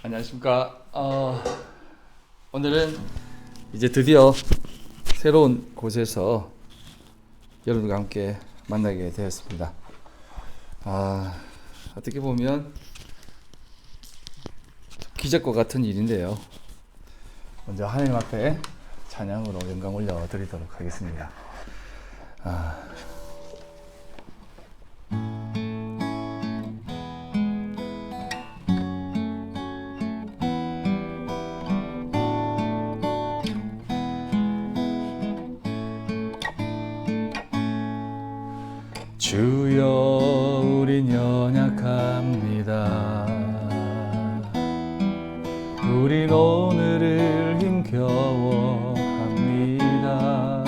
안녕하십니까. 오늘은 이제 드디어 새로운 곳에서 여러분과 함께 만나게 되었습니다. 어떻게 보면 기적과 같은 일인데요. 먼저 하나님 앞에 찬양으로 영광 올려드리도록 하겠습니다. 주여, 우린 연약합니다. 우린 오늘을 힘겨워합니다.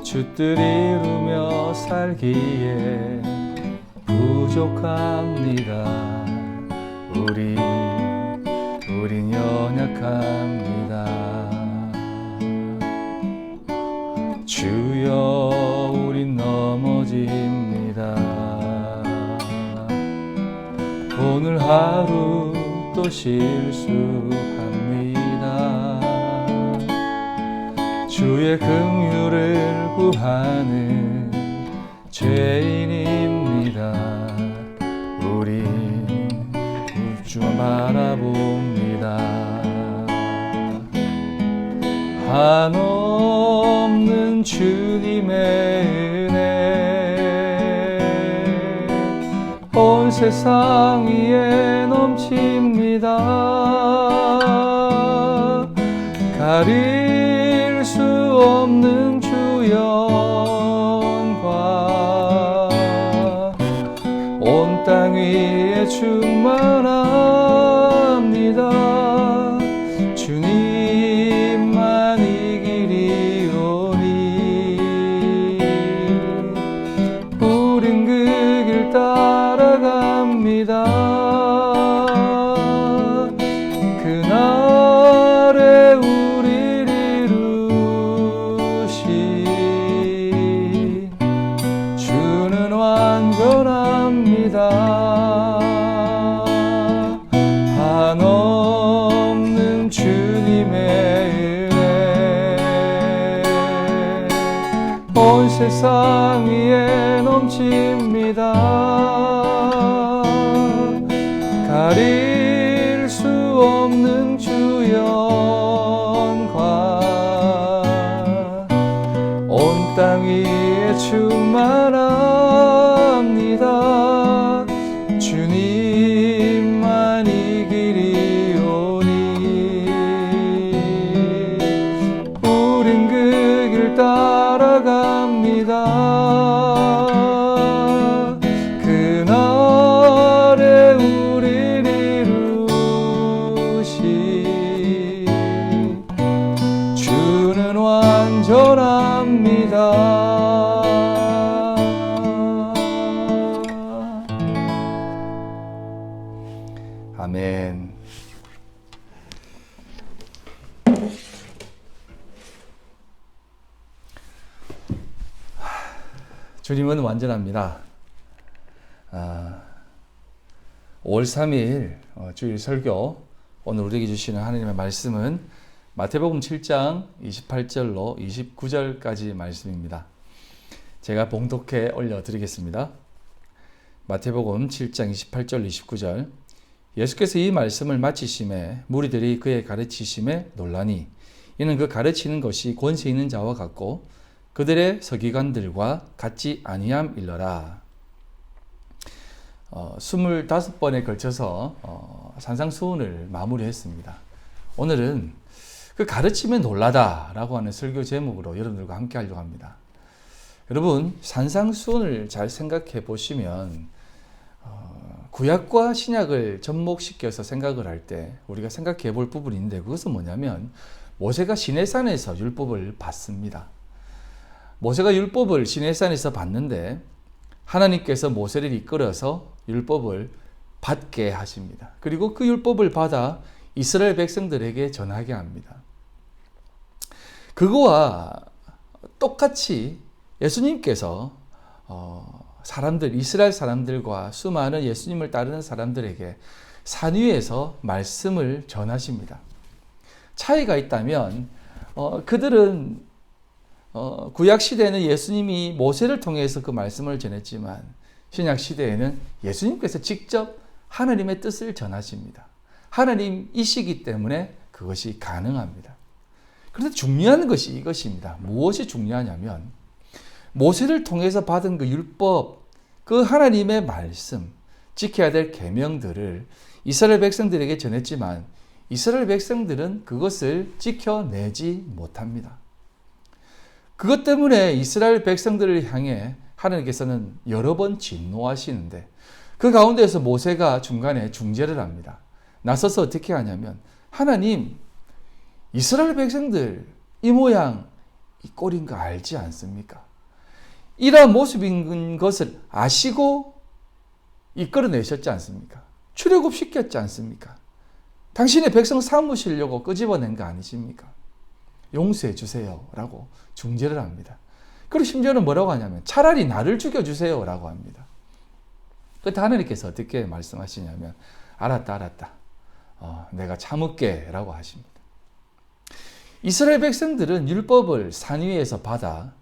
주뜻 이루며 살기에 부족합니다. 우린 연약합니다. 주여, 우린 넘어집니다. 오늘 하루 또 실수합니다. 주의 긍휼을 구하는 죄인입니다. 우린 주만 바라봅니다. 한없는 주님의 은혜 온 세상 위에 넘칩니다. 가릴 수 없는 주 영광 온 땅 위에 충만합니다. 주님만 이 길이오니 우린 그 길 따라갑니다. 그날에 우릴 이루신 주는 완전합니다. 한없는 주님의 은혜 온 세상 위에 넘칩니다. 가릴 수 없는 주 영광 온 땅 위에 충만합니다. 주님만 이 길이오니 우린 그 길 따라갑니다. 그날에 우릴 이루신 주는 완전합니다. 아멘. 주님은 완전합니다. 5월 3일 주일 설교, 오늘 우리에게 주시는 하나님의 말씀은 마태복음 7장 28절로 29절까지 말씀입니다. 제가 봉독해 올려드리겠습니다. 마태복음 7장 28절 29절. 예수께서 이 말씀을 마치심에 무리들이 그의 가르치심에 놀라니 이는 그 가르치는 것이 권세 있는 자와 같고 그들의 서기관들과 같지 아니함일러라. 25번에 걸쳐서 산상수훈을 마무리했습니다. 오늘은 그 가르침에 놀라다라고 하는 설교 제목으로 여러분들과 함께 하려고 합니다. 여러분, 산상수훈을 잘 생각해 보시면 구약과 신약을 접목시켜서 생각을 할 때 우리가 생각해 볼 부분인데, 그것은 뭐냐면 모세가 시내산에서 율법을 받습니다. 모세가 율법을 시내산에서 받는데 하나님께서 모세를 이끌어서 율법을 받게 하십니다. 그리고 그 율법을 받아 이스라엘 백성들에게 전하게 합니다. 그거와 똑같이 예수님께서 이스라엘 사람들과 수많은 예수님을 따르는 사람들에게 산 위에서 말씀을 전하십니다. 차이가 있다면 그들은 구약 시대에는 예수님이 모세를 통해서 그 말씀을 전했지만 신약 시대에는 예수님께서 직접 하나님의 뜻을 전하십니다. 하나님이시기 때문에 그것이 가능합니다. 그런데 중요한 것이 이것입니다. 무엇이 중요하냐면 모세를 통해서 받은 그 율법, 그 하나님의 말씀, 지켜야 될 계명들을 이스라엘 백성들에게 전했지만 이스라엘 백성들은 그것을 지켜내지 못합니다. 그것 때문에 이스라엘 백성들을 향해 하나님께서는 여러 번 진노하시는데 그 가운데에서 모세가 중간에 중재를 합니다. 나서서 어떻게 하냐면 하나님, 이스라엘 백성들 이 모양 이 꼴인 거 알지 않습니까? 이러한 모습인 것을 아시고 이끌어내셨지 않습니까? 출애굽시켰지 않습니까? 당신의 백성 삼으시려고 끄집어낸 거 아니십니까? 용서해 주세요 라고 중재를 합니다. 그리고 심지어는 뭐라고 하냐면 차라리 나를 죽여주세요 라고 합니다. 그때 하나님께서 어떻게 말씀하시냐면 알았다 내가 참을게 라고 하십니다. 이스라엘 백성들은 율법을 산 위에서 받아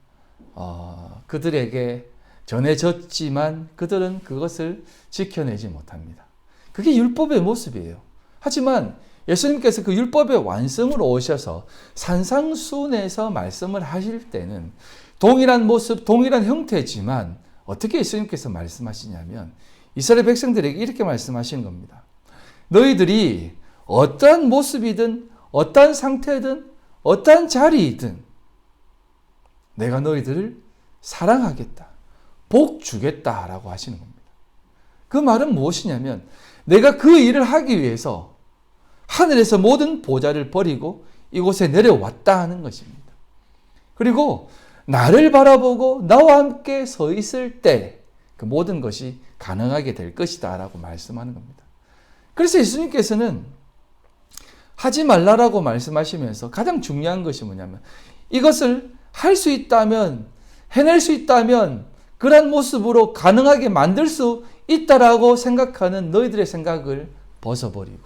그들에게 전해졌지만 그들은 그것을 지켜내지 못합니다. 그게 율법의 모습이에요. 하지만 예수님께서 그 율법의 완성으로 오셔서 산상수훈에서 말씀을 하실 때는 동일한 모습, 동일한 형태지만 어떻게 예수님께서 말씀하시냐면 이스라엘 백성들에게 이렇게 말씀하시는 겁니다. 너희들이 어떠한 모습이든 어떠한 상태든 어떠한 자리이든 내가 너희들을 사랑하겠다, 복 주겠다라고 하시는 겁니다. 그 말은 무엇이냐면 내가 그 일을 하기 위해서 하늘에서 모든 보좌를 버리고 이곳에 내려왔다 하는 것입니다. 그리고 나를 바라보고 나와 함께 서 있을 때 그 모든 것이 가능하게 될 것이다 라고 말씀하는 겁니다. 그래서 예수님께서는 하지 말라라고 말씀하시면서 가장 중요한 것이 뭐냐면 이것을 할 수 있다면, 해낼 수 있다면 그런 모습으로 가능하게 만들 수 있다라고 생각하는 너희들의 생각을 벗어버리고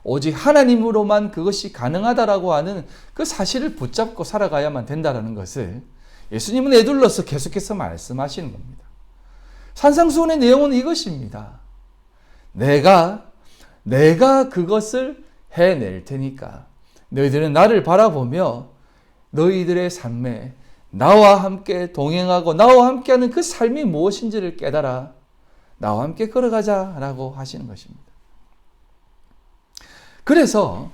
오직 하나님으로만 그것이 가능하다라고 하는 그 사실을 붙잡고 살아가야만 된다라는 것을 예수님은 에둘러서 계속해서 말씀하시는 겁니다. 산상수훈의 내용은 이것입니다. 내가 그것을 해낼 테니까 너희들은 나를 바라보며 너희들의 삶에 나와 함께 동행하고 나와 함께하는 그 삶이 무엇인지를 깨달아 나와 함께 걸어가자라고 하시는 것입니다. 그래서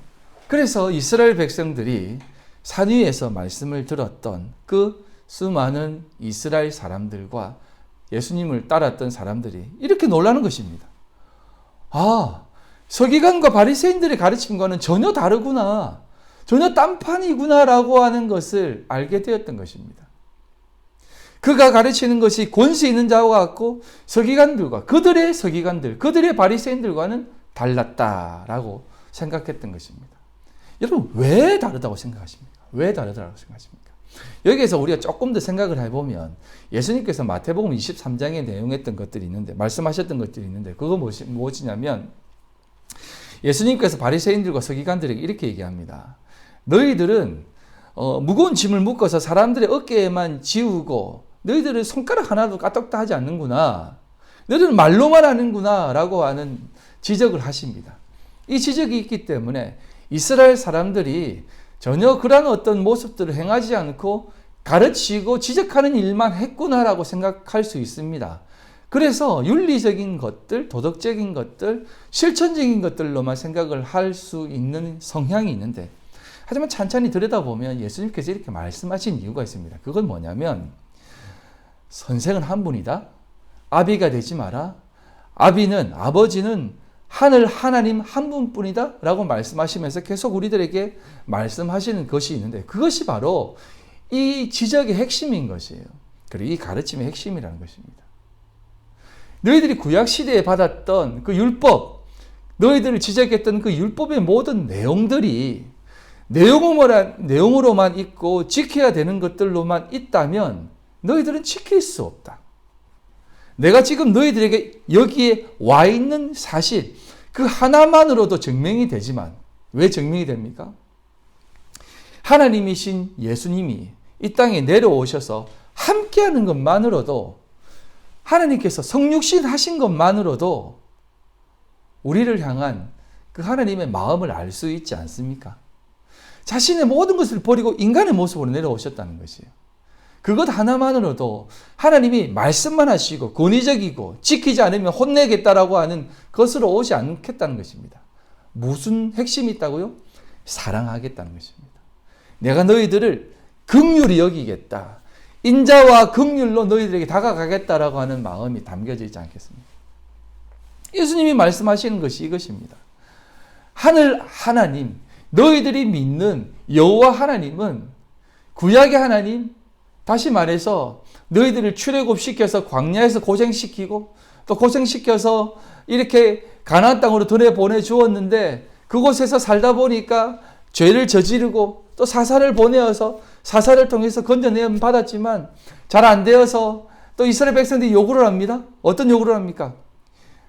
이스라엘 백성들이 산 위에서 말씀을 들었던 그 수많은 이스라엘 사람들과 예수님을 따랐던 사람들이 이렇게 놀라는 것입니다. 아, 서기관과 바리새인들이 가르친 것은 전혀 다르구나. 전혀 딴판이구나 라고 하는 것을 알게 되었던 것입니다. 그가 가르치는 것이 권세 있는 자와 같고 서기관들과 그들의 서기관들, 그들의 바리새인들과는 달랐다라고 생각했던 것입니다. 여러분 왜 다르다고 생각하십니까? 왜 다르다고 생각하십니까? 여기에서 우리가 조금 더 생각을 해보면 예수님께서 마태복음 23장에 내용했던 것들이 있는데 말씀하셨던 것들이 있는데 그거 무엇이냐면 예수님께서 바리새인들과 서기관들에게 이렇게 얘기합니다. 너희들은 무거운 짐을 묶어서 사람들의 어깨에만 지우고 너희들은 손가락 하나도 까딱도 하지 않는구나. 너희들은 말로만 하는구나 라고 하는 지적을 하십니다. 이 지적이 있기 때문에 이스라엘 사람들이 전혀 그러한 어떤 모습들을 행하지 않고 가르치고 지적하는 일만 했구나라고 생각할 수 있습니다. 그래서 윤리적인 것들, 도덕적인 것들, 실천적인 것들로만 생각을 할 수 있는 성향이 있는데 하지만 찬찬히 들여다보면 예수님께서 이렇게 말씀하신 이유가 있습니다. 그건 뭐냐면 선생은 한 분이다. 아비가 되지 마라. 아버지는 하늘 하나님 한 분뿐이다 라고 말씀하시면서 계속 우리들에게 말씀하시는 것이 있는데 그것이 바로 이 지적의 핵심인 것이에요. 그리고 이 가르침의 핵심이라는 것입니다. 너희들이 구약시대에 받았던 그 율법, 너희들을 지적했던 그 율법의 모든 내용들이 내용으로만 있고 지켜야 되는 것들로만 있다면 너희들은 지킬 수 없다. 내가 지금 너희들에게 여기에 와 있는 사실, 그 하나만으로도 증명이 되지만 왜 증명이 됩니까? 하나님이신 예수님이 이 땅에 내려오셔서 함께하는 것만으로도, 하나님께서 성육신 하신 것만으로도 우리를 향한 그 하나님의 마음을 알 수 있지 않습니까? 자신의 모든 것을 버리고 인간의 모습으로 내려오셨다는 것이에요. 그것 하나만으로도 하나님이 말씀만 하시고 권위적이고 지키지 않으면 혼내겠다라고 하는 것으로 오지 않겠다는 것입니다. 무슨 핵심이 있다고요? 사랑하겠다는 것입니다. 내가 너희들을 긍휼히 여기겠다. 인자와 긍휼로 너희들에게 다가가겠다라고 하는 마음이 담겨져 있지 않겠습니까? 예수님이 말씀하시는 것이 이것입니다. 하늘 하나님, 너희들이 믿는 여호와 하나님은 구약의 하나님, 다시 말해서 너희들을 출애굽시켜서 광야에서 고생시키고 또 고생시켜서 이렇게 가나안 땅으로 보내주었는데 그곳에서 살다 보니까 죄를 저지르고 또 사사를 보내어서 사사를 통해서 건져내음 받았지만 잘 안 되어서 또 이스라엘 백성들이 요구를 합니다. 어떤 요구를 합니까?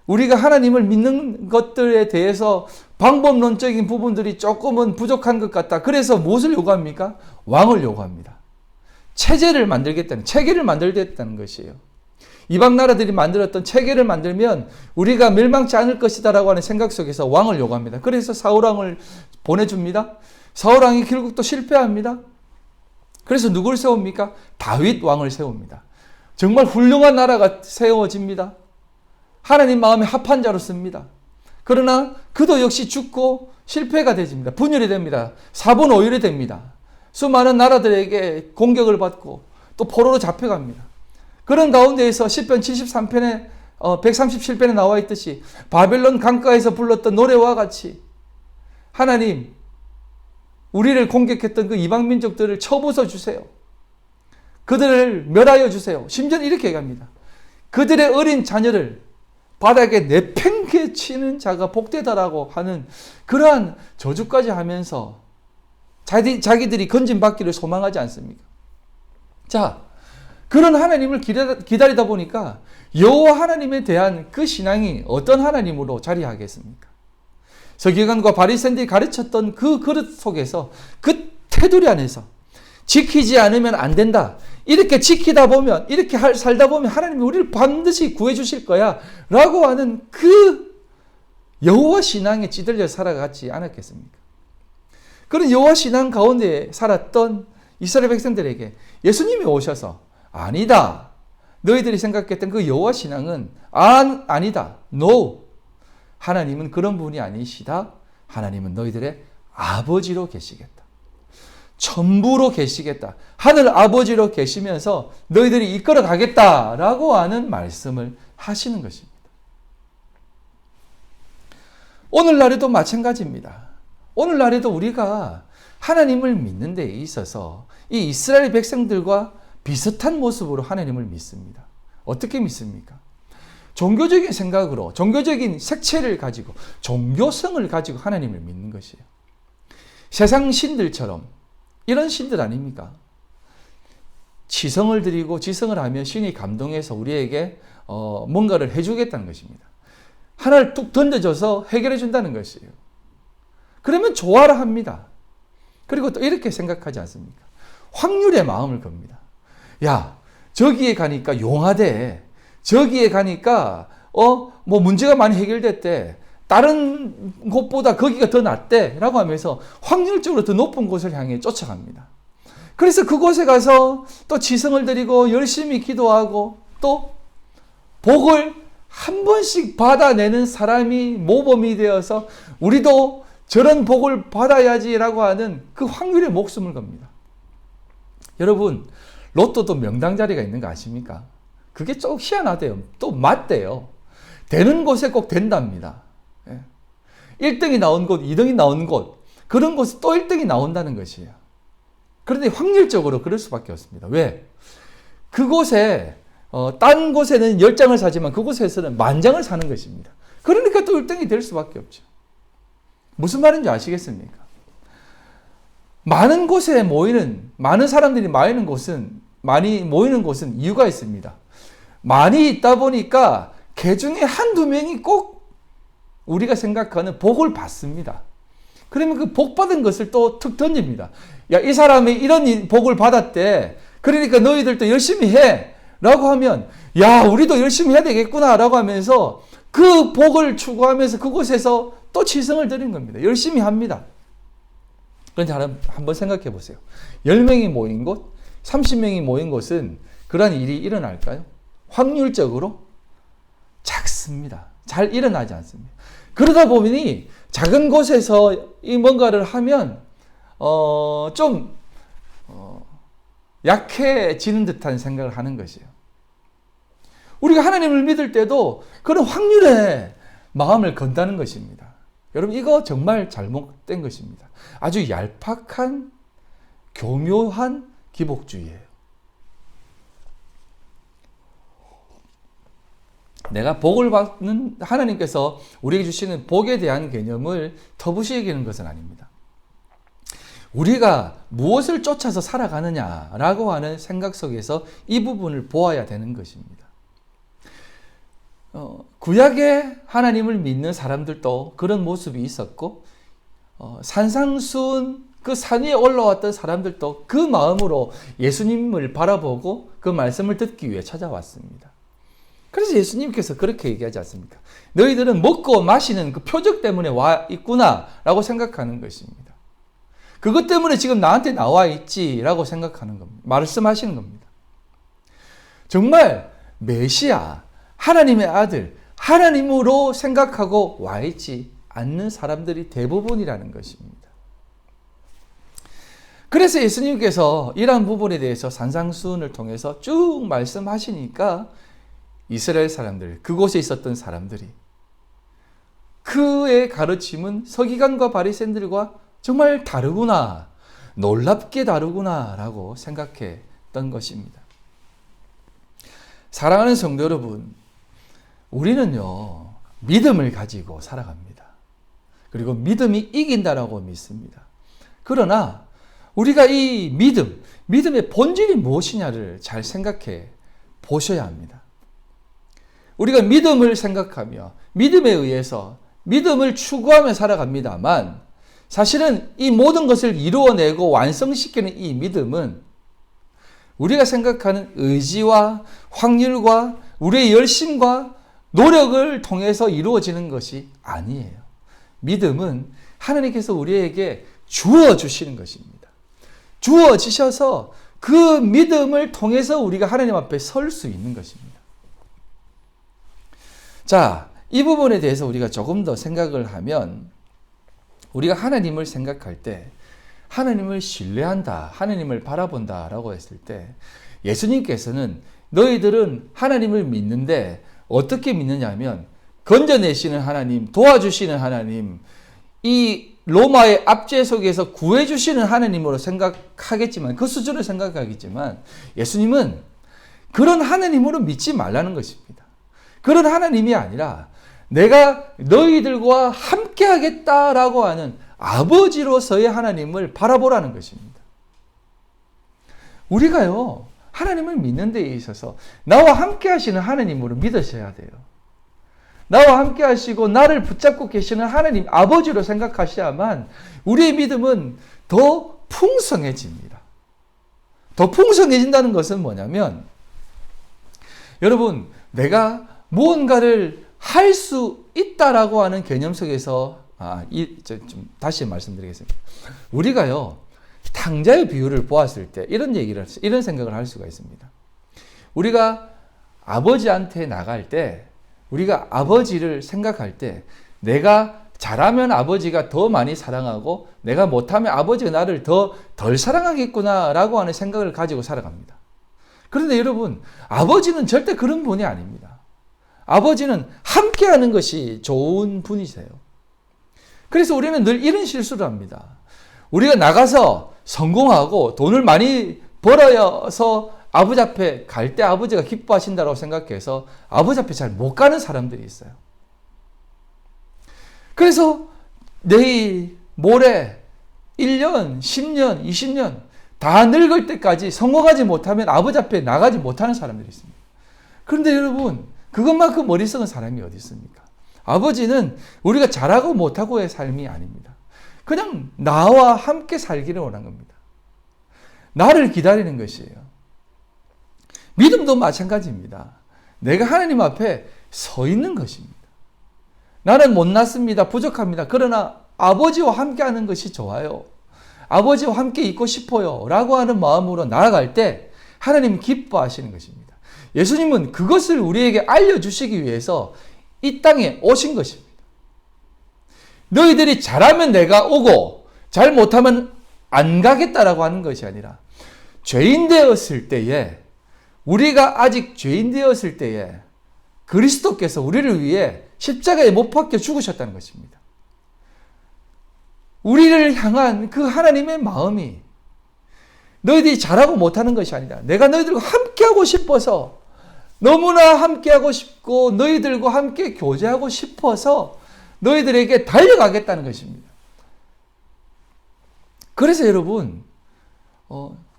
우리가 하나님을 믿는 것들에 대해서 방법론적인 부분들이 조금은 부족한 것 같다. 그래서 무엇을 요구합니까? 왕을 요구합니다. 체제를 만들겠다는 것이에요. 이방 나라들이 만들었던 체계를 만들면 우리가 멸망치 않을 것이다라고 하는 생각 속에서 왕을 요구합니다. 그래서 사울왕을 보내줍니다. 사울왕이 결국 또 실패합니다. 그래서 누구를 세웁니까? 다윗 왕을 세웁니다. 정말 훌륭한 나라가 세워집니다. 하나님 마음에 합한 자로 씁니다. 그러나 그도 역시 죽고 실패가 되집니다. 분열이 됩니다. 4분 5일이 됩니다. 수많은 나라들에게 공격을 받고 또 포로로 잡혀갑니다. 그런 가운데에서 시편 73편에 137편에 나와 있듯이 바벨론 강가에서 불렀던 노래와 같이 하나님, 우리를 공격했던 그 이방 민족들을 쳐부숴 주세요. 그들을 멸하여 주세요. 심지어는 이렇게 얘기합니다. 그들의 어린 자녀를 바닥에 내팽개치는 자가 복되다라고 하는 그러한 저주까지 하면서 자기들이 건진받기를 소망하지 않습니까? 자, 그런 하나님을 기다리다 보니까 여호와 하나님에 대한 그 신앙이 어떤 하나님으로 자리하겠습니까? 서기관과 바리새인들이 가르쳤던 그 그릇 속에서, 그 테두리 안에서 지키지 않으면 안 된다. 이렇게 지키다 보면, 이렇게 살다 보면 하나님이 우리를 반드시 구해 주실 거야 라고 하는 그 여호와 신앙에 찌들려 살아가지 않았겠습니까? 그런 여호와 신앙 가운데 살았던 이스라엘 백성들에게 예수님이 오셔서 아니다. 너희들이 생각했던 그 여호와 신앙은 아니다. No. 하나님은 그런 분이 아니시다. 하나님은 너희들의 아버지로 계시겠다. 전부로 계시겠다. 하늘 아버지로 계시면서 너희들이 이끌어 가겠다라고 하는 말씀을 하시는 것입니다. 오늘날에도 마찬가지입니다. 오늘날에도 우리가 하나님을 믿는 데 있어서 이 이스라엘 백성들과 비슷한 모습으로 하나님을 믿습니다. 어떻게 믿습니까? 종교적인 생각으로, 종교적인 색채를 가지고, 종교성을 가지고 하나님을 믿는 것이에요. 세상 신들처럼 이런 신들 아닙니까? 치성을 드리고 지성을 하면 신이 감동해서 우리에게 뭔가를 해주겠다는 것입니다. 하나를 뚝 던져줘서 해결해 준다는 것이에요. 그러면 좋아라 합니다. 그리고 또 이렇게 생각하지 않습니까? 확률의 마음을 겁니다. 야, 저기에 가니까 용하대. 저기에 가니까 뭐 문제가 많이 해결됐대. 다른 곳보다 거기가 더 낫대 라고 하면서 확률적으로 더 높은 곳을 향해 쫓아갑니다. 그래서 그곳에 가서 또 지성을 드리고 열심히 기도하고 또 복을 한 번씩 받아내는 사람이 모범이 되어서 우리도 저런 복을 받아야지라고 하는 그 확률에 목숨을 겁니다. 여러분, 로또도 명당 자리가 있는 거 아십니까? 그게 조금 희한하대요. 또 맞대요. 되는 곳에 꼭 된답니다. 1등이 나온 곳, 2등이 나온 곳, 그런 곳에 또 1등이 나온다는 것이에요. 그런데 확률적으로 그럴 수밖에 없습니다. 왜? 그곳에 딴 곳에는 10장을 사지만 그곳에서는 10,000장을 사는 것입니다. 그러니까 또 1등이 될 수밖에 없죠. 무슨 말인지 아시겠습니까? 많은 곳에 모이는, 많은 사람들이 많이 모이는 곳은 이유가 있습니다. 많이 있다 보니까 그 중에 한두 명이 꼭 우리가 생각하는 복을 받습니다. 그러면 그 복 받은 것을 또 툭 던집니다. 야, 이 사람이 이런 복을 받았대. 그러니까 너희들도 열심히 해. 라고 하면, 야, 우리도 열심히 해야 되겠구나. 라고 하면서 그 복을 추구하면서 그곳에서 또 치성을 드린 겁니다. 열심히 합니다. 그런데 한번 생각해 보세요. 10명이 모인 곳, 30명이 모인 곳은 그러한 일이 일어날까요? 확률적으로 작습니다. 잘 일어나지 않습니다. 그러다 보니 작은 곳에서 이 뭔가를 하면 좀 약해지는 듯한 생각을 하는 것이에요. 우리가 하나님을 믿을 때도 그런 확률에 마음을 건다는 것입니다. 여러분, 이거 정말 잘못된 것입니다. 아주 얄팍한 교묘한 기복주의예요. 내가 복을 받는, 하나님께서 우리에게 주시는 복에 대한 개념을 터부시 여기는 것은 아닙니다. 우리가 무엇을 쫓아서 살아가느냐라고 하는 생각 속에서 이 부분을 보아야 되는 것입니다. 구약의 하나님을 믿는 사람들도 그런 모습이 있었고, 산상수훈 그 산 위에 올라왔던 사람들도 그 마음으로 예수님을 바라보고 그 말씀을 듣기 위해 찾아왔습니다. 그래서 예수님께서 그렇게 얘기하지 않습니까? 너희들은 먹고 마시는 그 표적 때문에 와 있구나 라고 생각하는 것입니다. 그것 때문에 지금 나한테 나와 있지라고 생각하는 겁니다. 말씀하시는 겁니다. 정말 메시아, 하나님의 아들, 하나님으로 생각하고 와 있지 않는 사람들이 대부분이라는 것입니다. 그래서 예수님께서 이러한 부분에 대해서 산상수훈을 통해서 쭉 말씀하시니까 이스라엘 사람들, 그곳에 있었던 사람들이 그의 가르침은 서기관과 바리새인들과 정말 다르구나, 놀랍게 다르구나 라고 생각했던 것입니다. 사랑하는 성도 여러분, 우리는요, 믿음을 가지고 살아갑니다. 그리고 믿음이 이긴다라고 믿습니다. 그러나 우리가 이 믿음의 본질이 무엇이냐를 잘 생각해 보셔야 합니다. 우리가 믿음을 생각하며 믿음에 의해서 믿음을 추구하며 살아갑니다만, 사실은 이 모든 것을 이루어내고 완성시키는 이 믿음은 우리가 생각하는 의지와 확률과 우리의 열심과 노력을 통해서 이루어지는 것이 아니에요. 믿음은 하나님께서 우리에게 주어주시는 것입니다. 주어지셔서 그 믿음을 통해서 우리가 하나님 앞에 설 수 있는 것입니다. 자, 이 부분에 대해서 우리가 조금 더 생각을 하면, 우리가 하나님을 생각할 때 하나님을 신뢰한다, 하나님을 바라본다 라고 했을 때, 예수님께서는 너희들은 하나님을 믿는데 어떻게 믿느냐 하면 건져내시는 하나님, 도와주시는 하나님, 이 로마의 압제 속에서 구해주시는 하나님으로 생각하겠지만, 그 수준을 생각하겠지만, 예수님은 그런 하나님으로 믿지 말라는 것입니다. 그런 하나님이 아니라 내가 너희들과 함께 하겠다라고 하는 아버지로서의 하나님을 바라보라는 것입니다. 우리가요, 하나님을 믿는 데 있어서 나와 함께 하시는 하나님으로 믿으셔야 돼요. 나와 함께 하시고 나를 붙잡고 계시는 하나님, 아버지로 생각하셔야만 우리의 믿음은 더 풍성해집니다. 더 풍성해진다는 것은 뭐냐면, 여러분, 내가 무언가를 할 수 있다라고 하는 개념 속에서, 좀 다시 말씀드리겠습니다. 우리가요, 탕자의 비유를 보았을 때 이런 생각을 할 수가 있습니다. 우리가 아버지한테 나갈 때, 우리가 아버지를 생각할 때, 내가 잘하면 아버지가 더 많이 사랑하고 내가 못하면 아버지가 나를 덜 사랑하겠구나라고 하는 생각을 가지고 살아갑니다. 그런데 여러분, 아버지는 절대 그런 분이 아닙니다. 아버지는 함께하는 것이 좋은 분이세요. 그래서 우리는 늘 이런 실수를 합니다. 우리가 나가서 성공하고 돈을 많이 벌어서 아버지 앞에 갈 때 아버지가 기뻐하신다고 생각해서 아버지 앞에 잘 못 가는 사람들이 있어요. 그래서 내일, 모레, 1년, 10년, 20년 다 늙을 때까지 성공하지 못하면 아버지 앞에 나가지 못하는 사람들이 있습니다. 그런데 여러분, 그것만큼 머리 썩은 사람이 어디 있습니까? 아버지는 우리가 잘하고 못하고의 삶이 아닙니다. 그냥 나와 함께 살기를 원한 겁니다. 나를 기다리는 것이에요. 믿음도 마찬가지입니다. 내가 하나님 앞에 서 있는 것입니다. 나는 못났습니다. 부족합니다. 그러나 아버지와 함께 하는 것이 좋아요. 아버지와 함께 있고 싶어요. 라고 하는 마음으로 나아갈 때 하나님은 기뻐하시는 것입니다. 예수님은 그것을 우리에게 알려주시기 위해서 이 땅에 오신 것입니다. 너희들이 잘하면 내가 오고 잘 못하면 안 가겠다라고 하는 것이 아니라 죄인 되었을 때에, 우리가 아직 죄인 되었을 때에 그리스도께서 우리를 위해 십자가에 못 박혀 죽으셨다는 것입니다. 우리를 향한 그 하나님의 마음이 너희들이 잘하고 못하는 것이 아니라 내가 너희들과 함께하고 싶어서, 너무나 함께하고 싶고 너희들과 함께 교제하고 싶어서 너희들에게 달려가겠다는 것입니다. 그래서 여러분,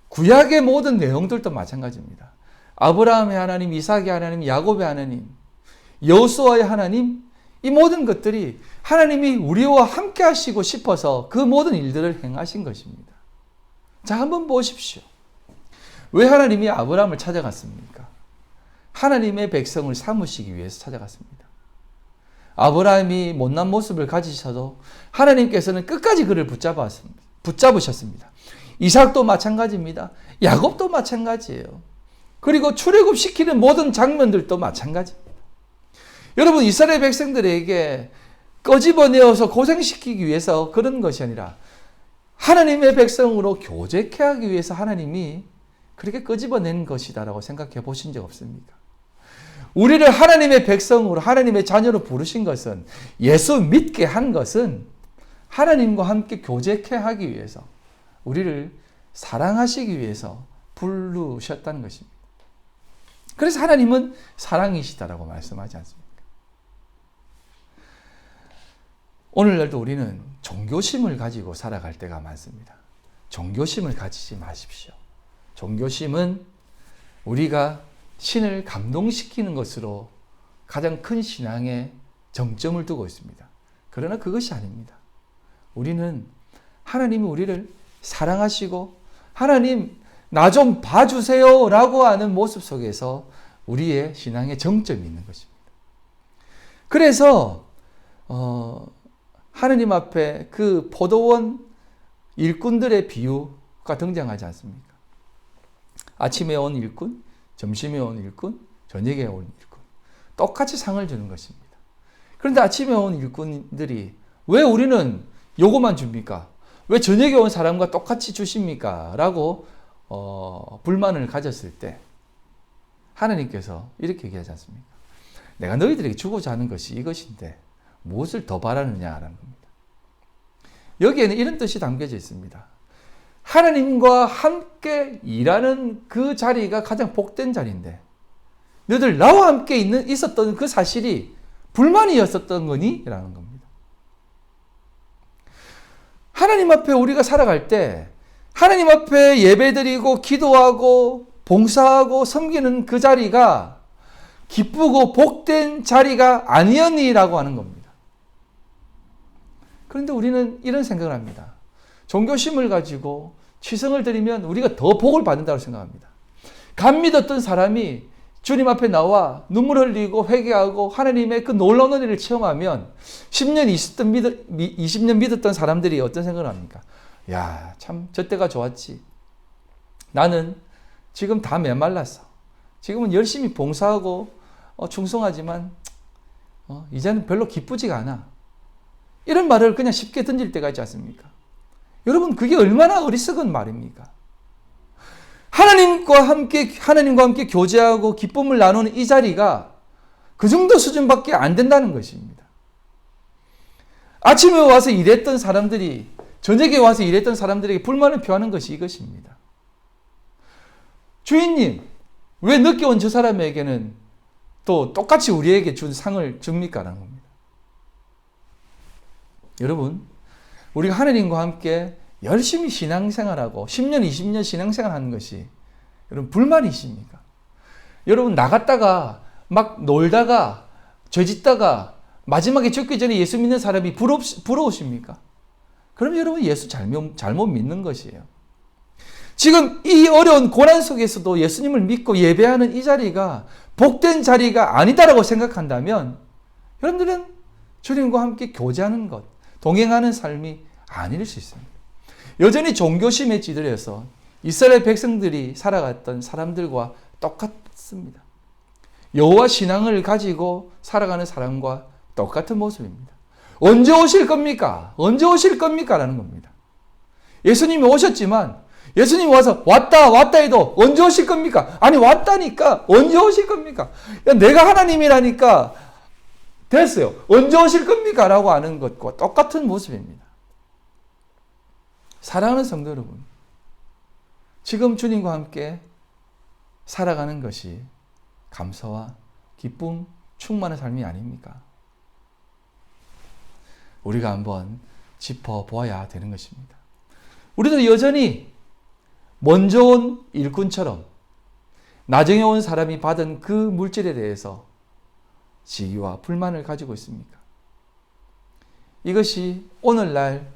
구약의 모든 내용들도 마찬가지입니다. 아브라함의 하나님, 이삭의 하나님, 야곱의 하나님, 여호수아의 하나님, 이 모든 것들이 하나님이 우리와 함께 하시고 싶어서 그 모든 일들을 행하신 것입니다. 자, 한번 보십시오. 왜 하나님이 아브라함을 찾아갔습니까? 하나님의 백성을 삼으시기 위해서 찾아갔습니다. 아브라함이 못난 모습을 가지셔도 하나님께서는 끝까지 그를 붙잡으셨습니다. 이삭도 마찬가지입니다. 야곱도 마찬가지예요. 그리고 출애굽시키는 모든 장면들도 마찬가지입니다. 여러분, 이스라엘 백성들에게 꺼집어내어서 고생시키기 위해서 그런 것이 아니라 하나님의 백성으로 교제케 하기 위해서 하나님이 그렇게 끄집어낸 것이다라고 생각해 보신 적 없습니까? 우리를 하나님의 백성으로, 하나님의 자녀로 부르신 것은, 예수 믿게 한 것은 하나님과 함께 교제케 하기 위해서, 우리를 사랑하시기 위해서 부르셨다는 것입니다. 그래서 하나님은 사랑이시다라고 말씀하지 않습니까? 오늘날도 우리는 종교심을 가지고 살아갈 때가 많습니다. 종교심을 가지지 마십시오. 종교심은 우리가 신을 감동시키는 것으로 가장 큰 신앙의 정점을 두고 있습니다. 그러나 그것이 아닙니다. 우리는 하나님이 우리를 사랑하시고 하나님 나 좀 봐주세요 라고 하는 모습 속에서 우리의 신앙의 정점이 있는 것입니다. 그래서 하나님 앞에 그 포도원 일꾼들의 비유가 등장하지 않습니까? 아침에 온 일꾼, 점심에 온 일꾼, 저녁에 온 일꾼. 똑같이 상을 주는 것입니다. 그런데 아침에 온 일꾼들이 왜 우리는 요거만 줍니까? 왜 저녁에 온 사람과 똑같이 주십니까? 라고 불만을 가졌을 때 하나님께서 이렇게 얘기하지 않습니까? 내가 너희들에게 주고자 하는 것이 이것인데 무엇을 더 바라느냐라는 겁니다. 여기에는 이런 뜻이 담겨져 있습니다. 하나님과 함께 일하는 그 자리가 가장 복된 자리인데 너희들 나와 함께 있었던 그 사실이 불만이었었던 거니? 라는 겁니다. 하나님 앞에 우리가 살아갈 때 하나님 앞에 예배드리고 기도하고 봉사하고 섬기는 그 자리가 기쁘고 복된 자리가 아니었니라고 하는 겁니다. 그런데 우리는 이런 생각을 합니다. 종교심을 가지고 치성을 드리면 우리가 더 복을 받는다고 생각합니다. 감 믿었던 사람이 주님 앞에 나와 눈물 흘리고 회개하고 하나님의 그 놀라운 은혜를 체험하면 10년, 20년 믿었던 사람들이 어떤 생각을 합니까? 야, 참 저 때가 좋았지. 나는 지금 다 메말랐어. 지금은 열심히 봉사하고 충성하지만 이제는 별로 기쁘지가 않아. 이런 말을 그냥 쉽게 던질 때가 있지 않습니까? 여러분, 그게 얼마나 어리석은 말입니까? 하나님과 함께 교제하고 기쁨을 나누는 이 자리가 그 정도 수준밖에 안 된다는 것입니다. 아침에 와서 일했던 사람들이 저녁에 와서 일했던 사람들에게 불만을 표하는 것이 이것입니다. 주인님, 왜 늦게 온 저 사람에게는 또 똑같이 우리에게 준 상을 줍니까? 라는 겁니다. 여러분, 우리가 하나님과 함께 열심히 신앙생활하고 10년, 20년 신앙생활하는 것이 여러분 불만이십니까? 여러분 나갔다가 막 놀다가 죄짓다가 마지막에 죽기 전에 예수 믿는 사람이 부러우십니까? 그럼 여러분 예수 잘못 믿는 것이에요. 지금 이 어려운 고난 속에서도 예수님을 믿고 예배하는 이 자리가 복된 자리가 아니다라고 생각한다면 여러분들은 주님과 함께 교제하는 것, 동행하는 삶이 아닐 수 있습니다. 여전히 종교심에 찌들어서 이스라엘 백성들이 살아갔던 사람들과 똑같습니다. 여호와 신앙을 가지고 살아가는 사람과 똑같은 모습입니다. 언제 오실 겁니까? 언제 오실 겁니까? 라는 겁니다. 예수님이 오셨지만 예수님이 와서 왔다 해도 언제 오실 겁니까? 아니 왔다니까 언제 오실 겁니까? 야, 내가 하나님이라니까 됐어요. 언제 오실 겁니까? 라고 하는 것과 똑같은 모습입니다. 사랑하는 성도 여러분, 지금 주님과 함께 살아가는 것이 감사와 기쁨, 충만한 삶이 아닙니까? 우리가 한번 짚어보아야 되는 것입니다. 우리도 여전히 먼저 온 일꾼처럼 나중에 온 사람이 받은 그 물질에 대해서 지위와 불만을 가지고 있습니까? 이것이 오늘날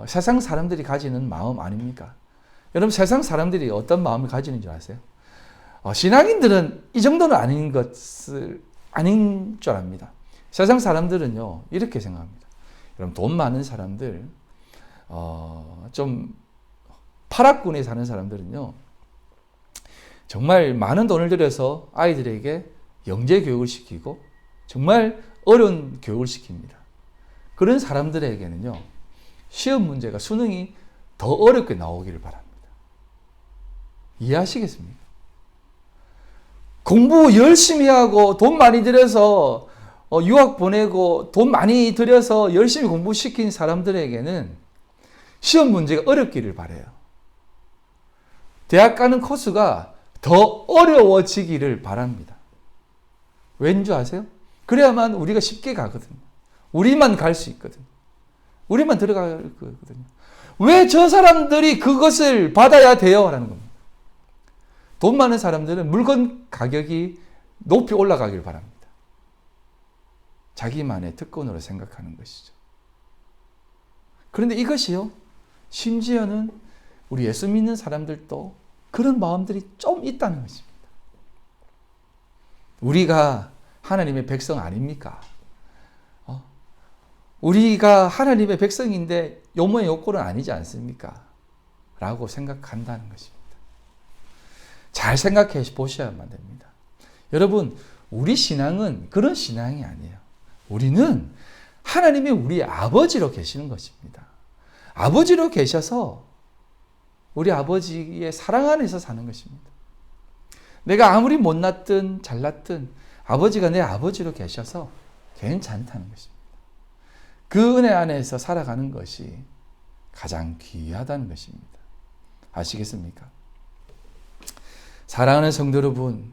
세상 사람들이 가지는 마음 아닙니까? 여러분 세상 사람들이 어떤 마음을 가지는 줄 아세요? 신앙인들은 이 정도는 아닌 줄 압니다. 세상 사람들은요 이렇게 생각합니다. 여러분 돈 많은 사람들, 좀 파락군에 사는 사람들은요 정말 많은 돈을 들여서 아이들에게 영재 교육을 시키고 정말 어려운 교육을 시킵니다. 그런 사람들에게는요 시험 문제가 수능이 더 어렵게 나오기를 바랍니다. 이해하시겠습니까? 공부 열심히 하고 돈 많이 들여서 유학 보내고 돈 많이 들여서 열심히 공부시킨 사람들에게는 시험 문제가 어렵기를 바라요. 대학 가는 코스가 더 어려워지기를 바랍니다. 왠지 아세요? 그래야만 우리가 쉽게 가거든요. 우리만 갈 수 있거든요. 우리만 들어갈 거거든요. 왜 저 사람들이 그것을 받아야 돼요? 라는 겁니다. 돈 많은 사람들은 물건 가격이 높이 올라가길 바랍니다. 자기만의 특권으로 생각하는 것이죠. 그런데 이것이요, 심지어는 우리 예수 믿는 사람들도 그런 마음들이 좀 있다는 것입니다. 우리가 하나님의 백성 아닙니까? 우리가 하나님의 백성인데 요모의 욕구는 아니지 않습니까? 라고 생각한다는 것입니다. 잘 생각해 보셔야만 됩니다. 여러분, 우리 신앙은 그런 신앙이 아니에요. 우리는 하나님이 우리 아버지로 계시는 것입니다. 아버지로 계셔서 우리 아버지의 사랑 안에서 사는 것입니다. 내가 아무리 못났든 잘났든 아버지가 내 아버지로 계셔서 괜찮다는 것입니다. 그 은혜 안에서 살아가는 것이 가장 귀하다는 것입니다. 아시겠습니까? 사랑하는 성도 여러분,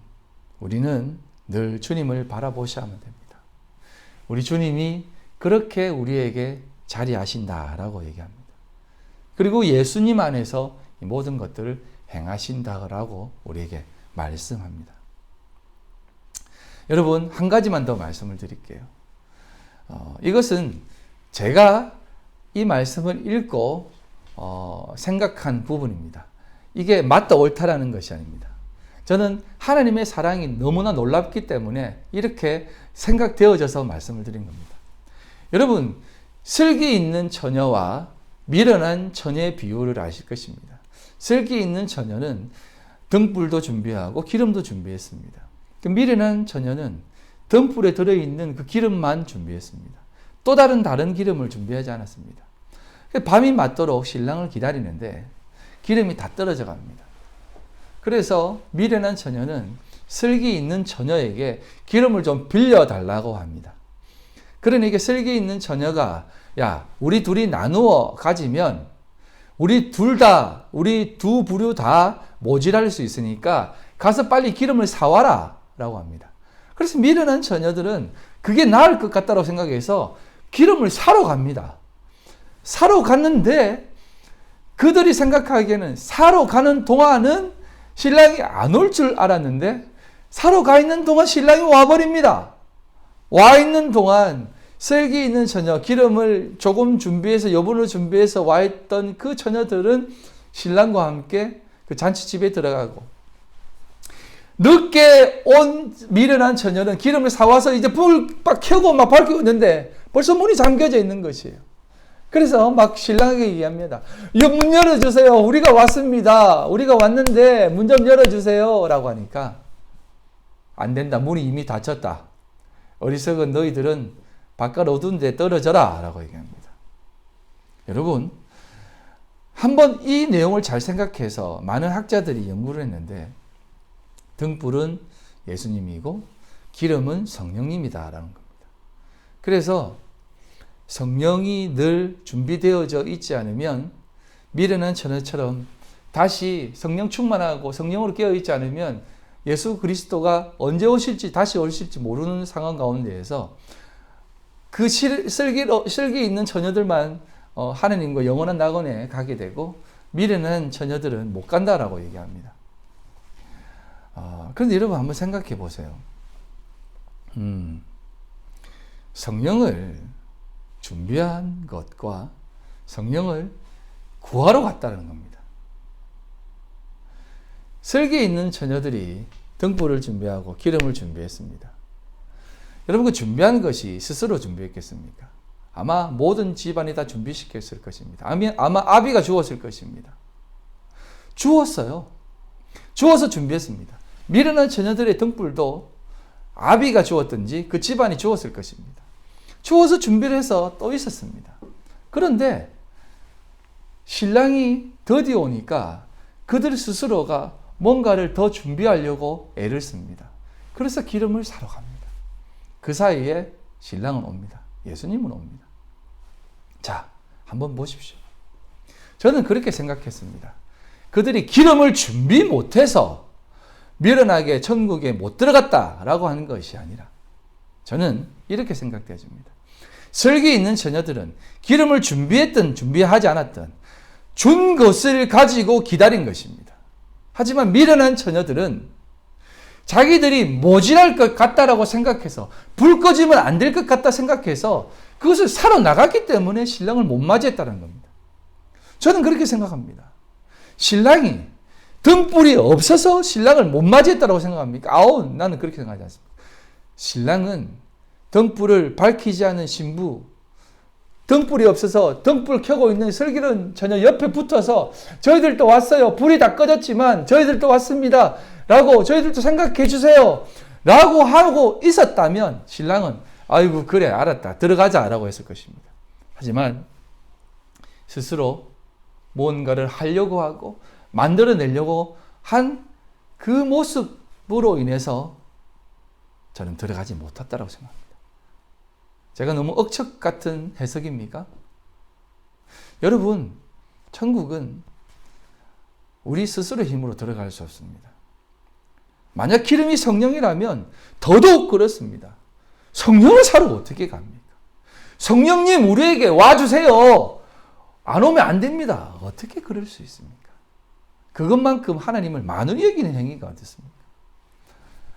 우리는 늘 주님을 바라보셔야만 됩니다. 우리 주님이 그렇게 우리에게 자리하신다라고 얘기합니다. 그리고 예수님 안에서 이 모든 것들을 행하신다라고 우리에게 말씀합니다. 여러분, 한 가지만 더 말씀을 드릴게요. 이것은 제가 이 말씀을 읽고 생각한 부분입니다. 이게 맞다 옳다라는 것이 아닙니다. 저는 하나님의 사랑이 너무나 놀랍기 때문에 이렇게 생각되어져서 말씀을 드린 겁니다. 여러분, 슬기 있는 처녀와 미련한 처녀의 비유를 아실 것입니다. 슬기 있는 처녀는 등불도 준비하고 기름도 준비했습니다. 그 미련한 처녀는 등불에 들어있는 그 기름만 준비했습니다. 또 다른 기름을 준비하지 않았습니다. 밤이 맞도록 신랑을 기다리는데 기름이 다 떨어져 갑니다. 그래서 미련한 처녀는 슬기 있는 처녀에게 기름을 좀 빌려달라고 합니다. 그러니까 슬기 있는 처녀가 야, 우리 둘이 나누어 가지면 우리 두 부류 다 모질할 수 있으니까 가서 빨리 기름을 사와라 라고 합니다. 그래서 미련한 처녀들은 그게 나을 것 같다고 생각해서 기름을 사러 갑니다. 사러 갔는데 그들이 생각하기에는 사러 가는 동안은 신랑이 안 올 줄 알았는데 사러 가 있는 동안 신랑이 와버립니다. 와 있는 동안 슬기 있는 처녀, 기름을 조금 준비해서, 여분을 준비해서 와 있던 그 처녀들은 신랑과 함께 그 잔치집에 들어가고, 늦게 온 미련한 처녀는 기름을 사와서 이제 불 막 켜고 막 밝히고 있는데 벌써 문이 잠겨져 있는 것이에요. 그래서 막 신랑에게 얘기합니다. 문 열어주세요. 우리가 왔습니다. 우리가 왔는데 문 좀 열어주세요. 라고 하니까 안 된다. 문이 이미 닫혔다. 어리석은 너희들은 바깥 어두운 데 떨어져라. 라고 얘기합니다. 여러분, 한번 이 내용을 잘 생각해서 많은 학자들이 연구를 했는데, 등불은 예수님이고 기름은 성령님이다 라는 겁니다. 그래서 성령이 늘 준비되어져 있지 않으면, 미련한 처녀처럼 다시 성령 충만하고 성령으로 깨어있지 않으면 예수 그리스도가 언제 오실지, 다시 오실지 모르는 상황 가운데에서 그 슬기 있는 처녀들만 하느님과 영원한 낙원에 가게 되고, 미련한 처녀들은 못 간다라고 얘기합니다. 그런데 여러분 한번 생각해 보세요. 성령을 준비한 것과 성령을 구하러 갔다는 겁니다. 슬기 있는 처녀들이 등불을 준비하고 기름을 준비했습니다. 여러분, 그 준비한 것이 스스로 준비했겠습니까? 아마 모든 집안이 다 준비시켰을 것입니다. 아마 아비가 주었을 것입니다. 주었어요. 주어서 준비했습니다. 미련한 처녀들의 등불도 아비가 주었든지 그 집안이 주었을 것입니다. 주어서 준비를 해서 또 있었습니다. 그런데 신랑이 더디 오니까 그들 스스로가 뭔가를 더 준비하려고 애를 씁니다. 그래서 기름을 사러 갑니다. 그 사이에 신랑은 옵니다. 예수님은 옵니다. 자, 한번 보십시오. 저는 그렇게 생각했습니다. 그들이 기름을 준비 못해서 미련하게 천국에 못 들어갔다라고 하는 것이 아니라, 저는 이렇게 생각되어집니다. 슬기 있는 처녀들은 기름을 준비했든 준비하지 않았든 준 것을 가지고 기다린 것입니다. 하지만 미련한 처녀들은 자기들이 모질할 것 같다라고 생각해서, 불 꺼지면 안 될 것 같다 생각해서 그것을 사러 나갔기 때문에 신랑을 못 맞이했다는 겁니다. 저는 그렇게 생각합니다. 신랑이 등불이 없어서 신랑을 못 맞이했다고 생각합니까? 나는 그렇게 생각하지 않습니다. 신랑은 등불을 밝히지 않은 신부, 등불이 없어서 등불 켜고 있는 슬기로운 처녀 옆에 붙어서 저희들도 왔어요. 불이 다 꺼졌지만 저희들도 왔습니다. 라고, 저희들도 생각해 주세요. 라고 하고 있었다면 신랑은 아이고 그래 알았다 들어가자 라고 했을 것입니다. 하지만 스스로 뭔가를 하려고 하고 만들어내려고 한 그 모습으로 인해서 저는 들어가지 못했다고 생각합니다. 제가 너무 억척 같은 해석입니까? 여러분, 천국은 우리 스스로의 힘으로 들어갈 수 없습니다. 만약 기름이 성령이라면 더더욱 그렇습니다. 성령을 사러 어떻게 갑니까? 성령님 우리에게 와주세요. 안 오면 안 됩니다. 어떻게 그럴 수 있습니까? 그것만큼 하나님을 만원히 여기는 행위가 어떻습니까?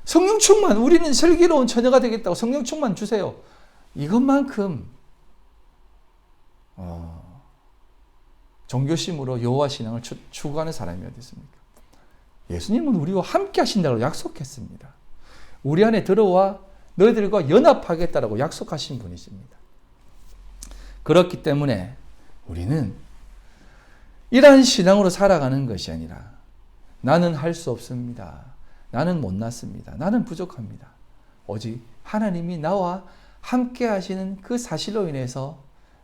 성령 충만, 우리는 슬기로운 처녀가 되겠다고 성령 충만 주세요. 이것만큼 종교심으로 여호와 신앙을 추구하는 사람이 어디 있습니까? 예수님은 우리와 함께 하신다고 약속했습니다. 우리 안에 들어와 너희들과 연합하겠다라고 약속하신 분이십니다. 그렇기 때문에 우리는 이러한 신앙으로 살아가는 것이 아니라, 나는 할 수 없습니다. 나는 못났습니다. 나는 부족합니다. 오직 하나님이 나와 함께 하시는 그 사실로 인해서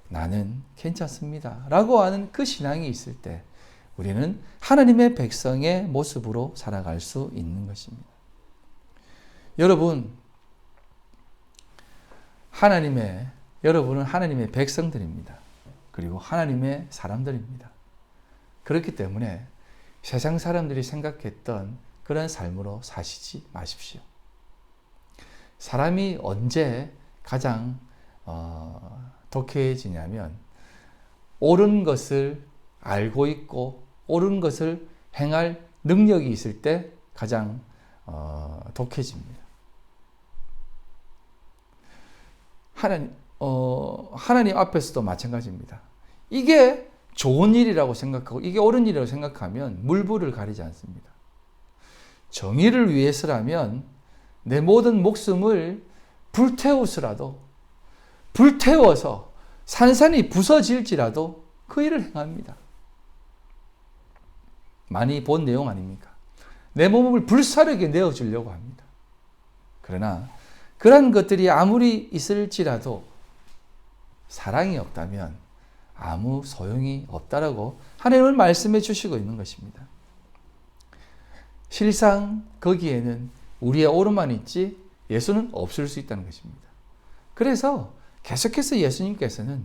나는 괜찮습니다. 라고 하는 그 신앙이 있을 때 우리는 하나님의 백성의 모습으로 살아갈 수 있는 것입니다. 여러분, 여러분은 하나님의 백성들입니다. 그리고 하나님의 사람들입니다. 그렇기 때문에 세상 사람들이 생각했던 그런 삶으로 사시지 마십시오. 사람이 언제 가장 독해지냐면, 옳은 것을 알고 있고 옳은 것을 행할 능력이 있을 때 가장 독해집니다. 하나님 앞에서도 마찬가지입니다. 이게 좋은 일이라고 생각하고 이게 옳은 일이라고 생각하면 물불을 가리지 않습니다. 정의를 위해서라면 내 모든 목숨을 불태워서 산산이 부서질지라도 그 일을 행합니다. 많이 본 내용 아닙니까? 내 몸을 불사르게 내어주려고 합니다. 그러나 그런 것들이 아무리 있을지라도 사랑이 없다면 아무 소용이 없다라고 하나님은 말씀해 주시고 있는 것입니다. 실상 거기에는 우리의 오른만 있지 예수는 없을 수 있다는 것입니다. 그래서 계속해서 예수님께서는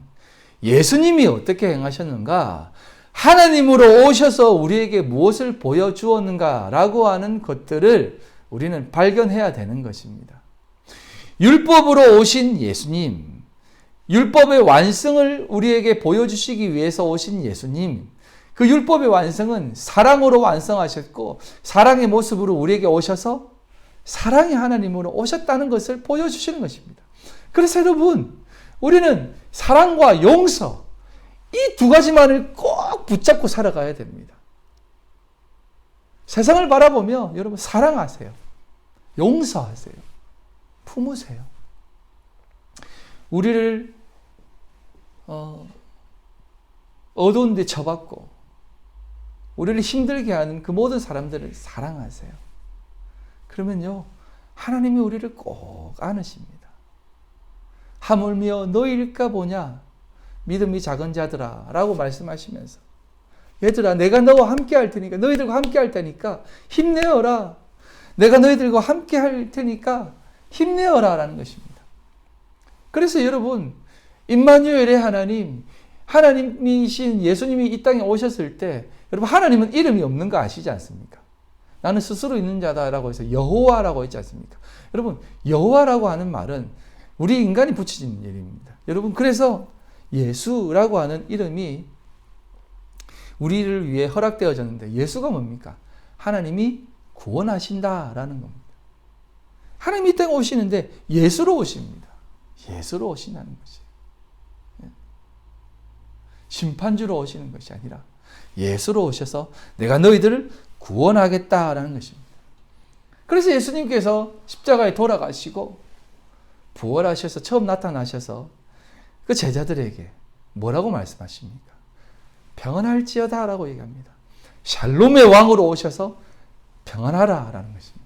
예수님이 어떻게 행하셨는가, 하나님으로 오셔서 우리에게 무엇을 보여주었는가라고 하는 것들을 우리는 발견해야 되는 것입니다. 율법으로 오신 예수님, 율법의 완성을 우리에게 보여주시기 위해서 오신 예수님, 그 율법의 완성은 사랑으로 완성하셨고 사랑의 모습으로 우리에게 오셔서 사랑의 하나님으로 오셨다는 것을 보여주시는 것입니다. 그래서 여러분, 우리는 사랑과 용서, 이 두 가지만을 꼭 붙잡고 살아가야 됩니다. 세상을 바라보며 여러분 사랑하세요. 용서하세요. 품으세요. 우리를 어두운 데 처박고 우리를 힘들게 하는 그 모든 사람들을 사랑하세요. 그러면요, 하나님이 우리를 꼭 안으십니다. 하물며 너희일까 보냐 믿음이 작은 자들아 라고 말씀하시면서, 얘들아 내가 너와 함께 할 테니까, 너희들과 함께 할 테니까 힘내어라. 내가 너희들과 함께 할 테니까 힘내어라 라는 것입니다. 그래서 여러분, 임마누엘의 하나님이신 예수님이 이 땅에 오셨을 때, 여러분 하나님은 이름이 없는 거 아시지 않습니까? 나는 스스로 있는 자다라고 해서 여호와라고 했지 않습니까? 여러분, 여호와라고 하는 말은 우리 인간이 붙이는 이름입니다. 여러분, 그래서 예수라고 하는 이름이 우리를 위해 허락되어졌는데, 예수가 뭡니까? 하나님이 구원하신다라는 겁니다. 하나님이 이 땅에 오시는데 예수로 오십니다. 예수로 오신다는 것이에요. 심판주로 오시는 것이 아니라 예수로 오셔서 내가 너희들을 구원하겠다라는 것입니다. 그래서 예수님께서 십자가에 돌아가시고 부활하셔서 처음 나타나셔서 그 제자들에게 뭐라고 말씀하십니까? 평안할지어다 라고 얘기합니다. 샬롬의 왕으로 오셔서 평안하라라는 것입니다.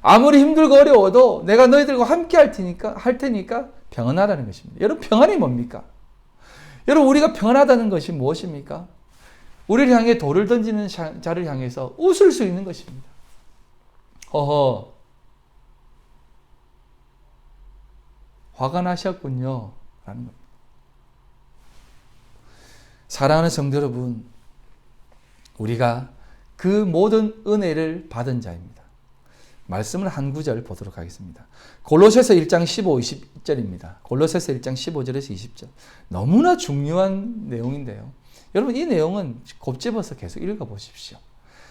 아무리 힘들고 어려워도 내가 너희들과 함께 할 테니까 평안하라는 것입니다. 여러분, 평안이 뭡니까? 여러분, 우리가 평안하다는 것이 무엇입니까? 우리를 향해 돌을 던지는 자를 향해서 웃을 수 있는 것입니다. 허허, 화가 나셨군요 라는 겁니다. 사랑하는 성도 여러분, 우리가 그 모든 은혜를 받은 자입니다. 말씀을 한 구절 보도록 하겠습니다. 골로새서 1장 15, 20절입니다. 골로새서 1장 15절에서 20절. 너무나 중요한 내용인데요. 여러분, 이 내용은 곱집어서 계속 읽어보십시오.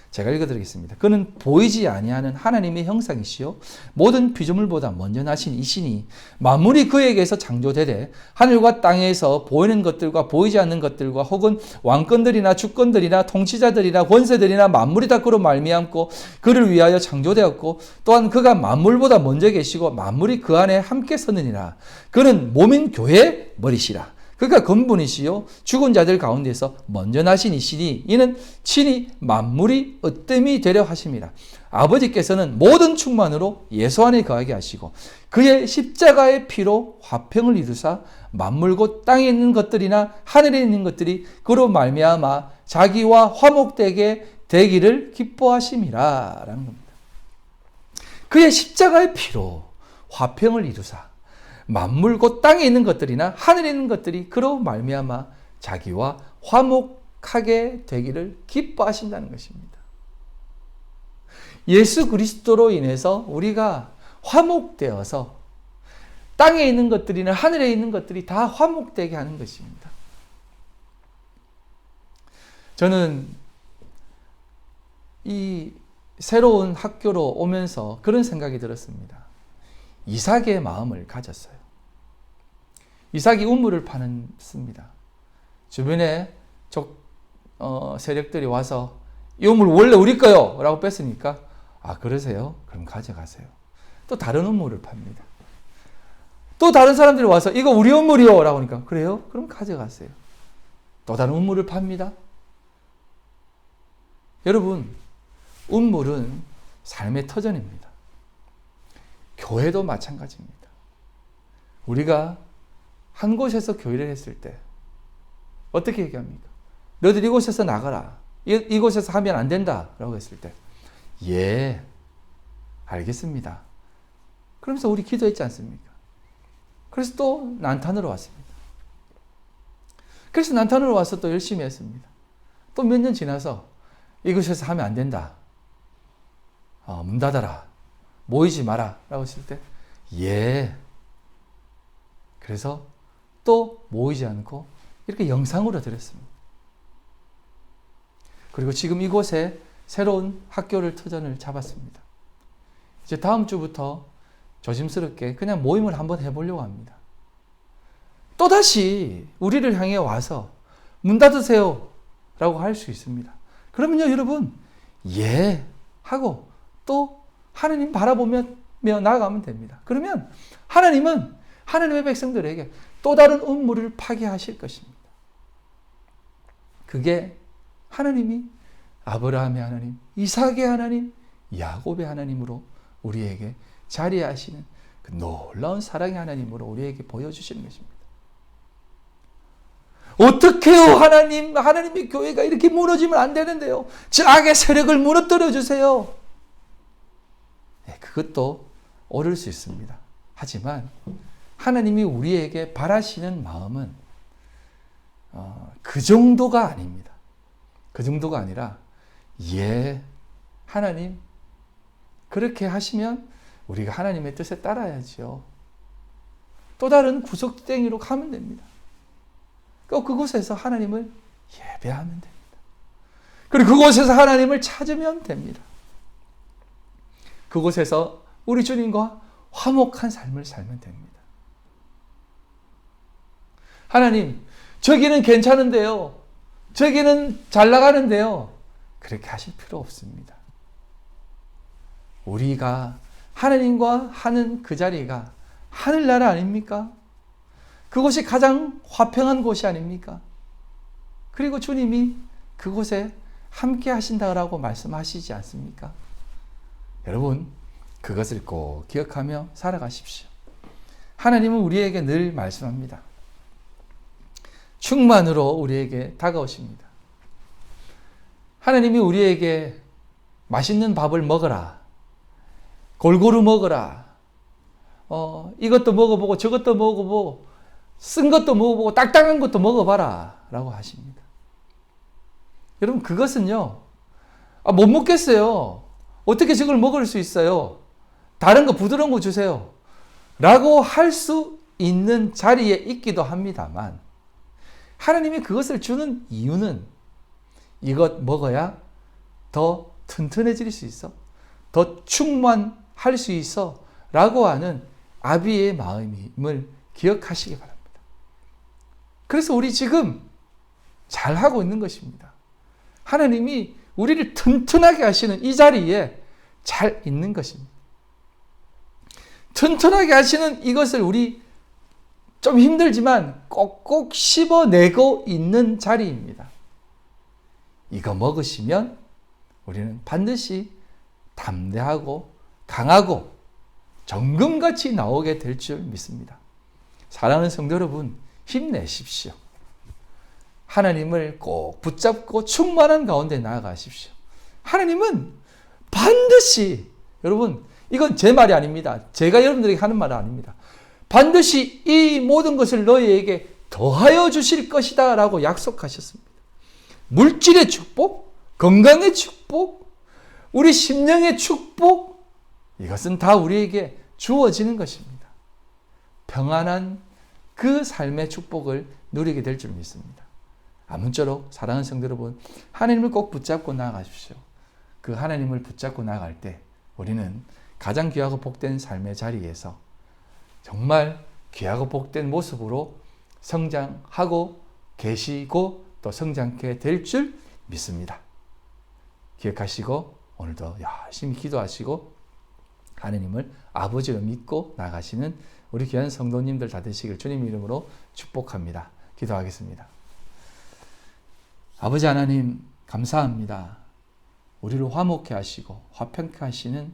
제가 읽어드리겠습니다. 그는 보이지 아니하는 하나님의 형상이시요 모든 피조물보다 먼저 나신 이시니 만물이 그에게서 창조되되 하늘과 땅에서 보이는 것들과 보이지 않는 것들과 혹은 왕권들이나 주권들이나 통치자들이나 권세들이나 만물이 다 그로 말미암고 그를 위하여 창조되었고 또한 그가 만물보다 먼저 계시고 만물이 그 안에 함께 서느니라. 그는 몸인 교회의 머리시라. 그가 근본이시요 죽은 자들 가운데서 먼저 나신 이시니 이는 친히 만물이 으뜸이 되려 하심이라. 아버지께서는 모든 충만으로 예수 안에 거하게 하시고 그의 십자가의 피로 화평을 이루사 만물 곧 땅에 있는 것들이나 하늘에 있는 것들이 그로 말미암아 자기와 화목되게 되기를 기뻐하심이라 라는 겁니다. 그의 십자가의 피로 화평을 이루사 만물 곧 땅에 있는 것들이나 하늘에 있는 것들이 그로 말미암아 자기와 화목하게 되기를 기뻐하신다는 것입니다. 예수 그리스도로 인해서 우리가 화목되어서 땅에 있는 것들이나 하늘에 있는 것들이 다 화목되게 하는 것입니다. 저는 이 새로운 학교로 오면서 그런 생각이 들었습니다. 이삭의 마음을 가졌어요. 이삭이 우물을 파는습니다. 주변에 세력들이 와서 이 우물 원래 우리 거요 라고 뺐으니까 그러세요? 그럼 가져가세요. 또 다른 우물을 팝니다. 또 다른 사람들이 와서 이거 우리 우물이요 라고 하니까 그래요? 그럼 가져가세요. 또 다른 우물을 팝니다. 여러분, 우물은 삶의 터전입니다. 교회도 마찬가지입니다. 우리가 한 곳에서 교회를 했을 때 어떻게 얘기합니까? 너들 이곳에서 나가라. 이곳에서 하면 안 된다 라고 했을 때 예, 알겠습니다. 그러면서 우리 기도했지 않습니까? 그래서 또 난탄으로 왔습니다. 그래서 난탄으로 와서 또 열심히 했습니다. 또 몇 년 지나서 이곳에서 하면 안 된다. 문 닫아라. 모이지 마라. 라고 했을 때 예. 그래서 또 모이지 않고 이렇게 영상으로 드렸습니다. 그리고 지금 이곳에 새로운 학교를 터전을 잡았습니다. 이제 다음 주부터 조심스럽게 그냥 모임을 한번 해보려고 합니다. 또다시 우리를 향해 와서 문 닫으세요 라고 할 수 있습니다. 그러면요 여러분 예 하고 또 하나님 바라보며 나아가면 됩니다. 그러면 하나님은 하나님의 백성들에게 또 다른 음모를 파괴하실 것입니다. 그게 하나님이 아브라함의 하나님, 이삭의 하나님, 야곱의 하나님으로 우리에게 자리하시는 그 놀라운 사랑의 하나님으로 우리에게 보여주시는 것입니다. 어떡해요 하나님의 교회가 이렇게 무너지면 안 되는데요. 악의 세력을 무너뜨려 주세요. 네, 그것도 옳을 수 있습니다. 하지만 하나님이 우리에게 바라시는 마음은 그 정도가 아닙니다. 그 정도가 아니라 예, 하나님 그렇게 하시면 우리가 하나님의 뜻에 따라야죠. 또 다른 구석탱이로 가면 됩니다. 그곳에서 하나님을 예배하면 됩니다. 그리고 그곳에서 하나님을 찾으면 됩니다. 그곳에서 우리 주님과 화목한 삶을 살면 됩니다. 하나님, 저기는 괜찮은데요. 저기는 잘 나가는데요. 그렇게 하실 필요 없습니다. 우리가 하나님과 하는 그 자리가 하늘나라 아닙니까? 그곳이 가장 화평한 곳이 아닙니까? 그리고 주님이 그곳에 함께 하신다라고 말씀하시지 않습니까? 여러분, 그것을 꼭 기억하며 살아가십시오. 하나님은 우리에게 늘 말씀합니다. 충만으로 우리에게 다가오십니다. 하나님이 우리에게 맛있는 밥을 먹어라. 골고루 먹어라. 이것도 먹어보고 저것도 먹어보고 쓴 것도 먹어보고 딱딱한 것도 먹어봐라 라고 하십니다. 여러분 그것은요 못 먹겠어요. 어떻게 저걸 먹을 수 있어요? 다른 거 부드러운 거 주세요 라고 할 수 있는 자리에 있기도 합니다만 하나님이 그것을 주는 이유는 이것 먹어야 더 튼튼해질 수 있어, 더 충만할 수 있어 라고 하는 아비의 마음임을 기억하시기 바랍니다. 그래서 우리 지금 잘하고 있는 것입니다. 하나님이 우리를 튼튼하게 하시는 이 자리에 잘 있는 것입니다. 튼튼하게 하시는 이것을 우리 좀 힘들지만 꼭꼭 씹어내고 있는 자리입니다. 이거 먹으시면 우리는 반드시 담대하고 강하고 정금같이 나오게 될 줄 믿습니다. 사랑하는 성도 여러분, 힘내십시오. 하나님을 꼭 붙잡고 충만한 가운데 나아가십시오. 하나님은 반드시, 여러분, 이건 제 말이 아닙니다. 제가 여러분들에게 하는 말은 아닙니다. 반드시 이 모든 것을 너희에게 더하여 주실 것이다 라고 약속하셨습니다. 물질의 축복, 건강의 축복, 우리 심령의 축복, 이것은 다 우리에게 주어지는 것입니다. 평안한 그 삶의 축복을 누리게 될 줄 믿습니다. 아무쪼록 사랑하는 성도 여러분, 하나님을 꼭 붙잡고 나아가십시오. 그 하나님을 붙잡고 나아갈 때 우리는 가장 귀하고 복된 삶의 자리에서 정말 귀하고 복된 모습으로 성장하고 계시고 또 성장케 될 줄 믿습니다. 기억하시고 오늘도 열심히 기도하시고 하느님을 아버지로 믿고 나가시는 우리 귀한 성도님들 다 되시길 주님 이름으로 축복합니다. 기도하겠습니다. 아버지 하나님 감사합니다. 우리를 화목케 하시고 화평케 하시는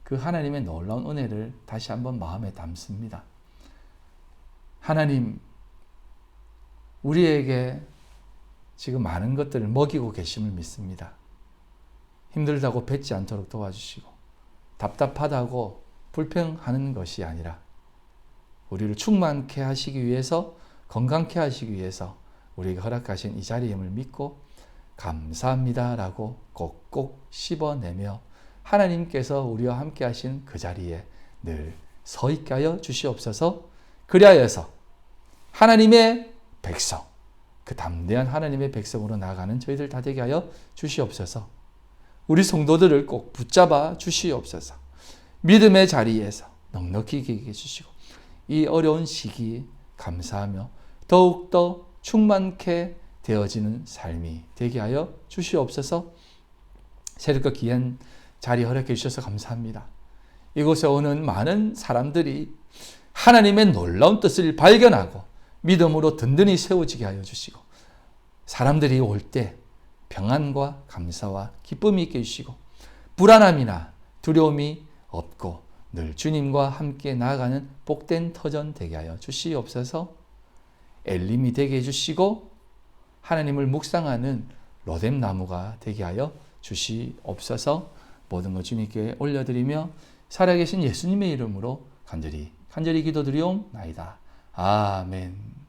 그 하나님의 놀라운 은혜를 다시 한번 마음에 담습니다. 하나님, 우리에게 지금 많은 것들을 먹이고 계심을 믿습니다. 힘들다고 뱉지 않도록 도와주시고 답답하다고 불평하는 것이 아니라 우리를 충만케 하시기 위해서 건강케 하시기 위해서 우리에게 허락하신 이 자리임을 믿고 감사합니다라고 꼭꼭 씹어내며 하나님께서 우리와 함께 하신 그 자리에 늘 서 있게 하여 주시옵소서. 그리하여서 하나님의 백성, 그 담대한 하나님의 백성으로 나아가는 저희들 다 되게 하여 주시옵소서. 우리 성도들을 꼭 붙잡아 주시옵소서. 믿음의 자리에서 넉넉히 계게 해주시고 이 어려운 시기 감사하며 더욱더 충만케 되어지는 삶이 되게 하여 주시옵소서. 새롭게 귀한 자리 허락해 주셔서 감사합니다. 이곳에 오는 많은 사람들이 하나님의 놀라운 뜻을 발견하고 믿음으로 든든히 세워지게 하여 주시고 사람들이 올 때 평안과 감사와 기쁨이 있게 해주시고 불안함이나 두려움이 없고 늘 주님과 함께 나아가는 복된 터전 되게 하여 주시옵소서. 엘림이 되게 해주시고 하나님을 묵상하는 로뎀 나무가 되게 하여 주시옵소서. 모든 것 주님께 올려드리며 살아계신 예수님의 이름으로 간절히 기도드리옵나이다. 아멘.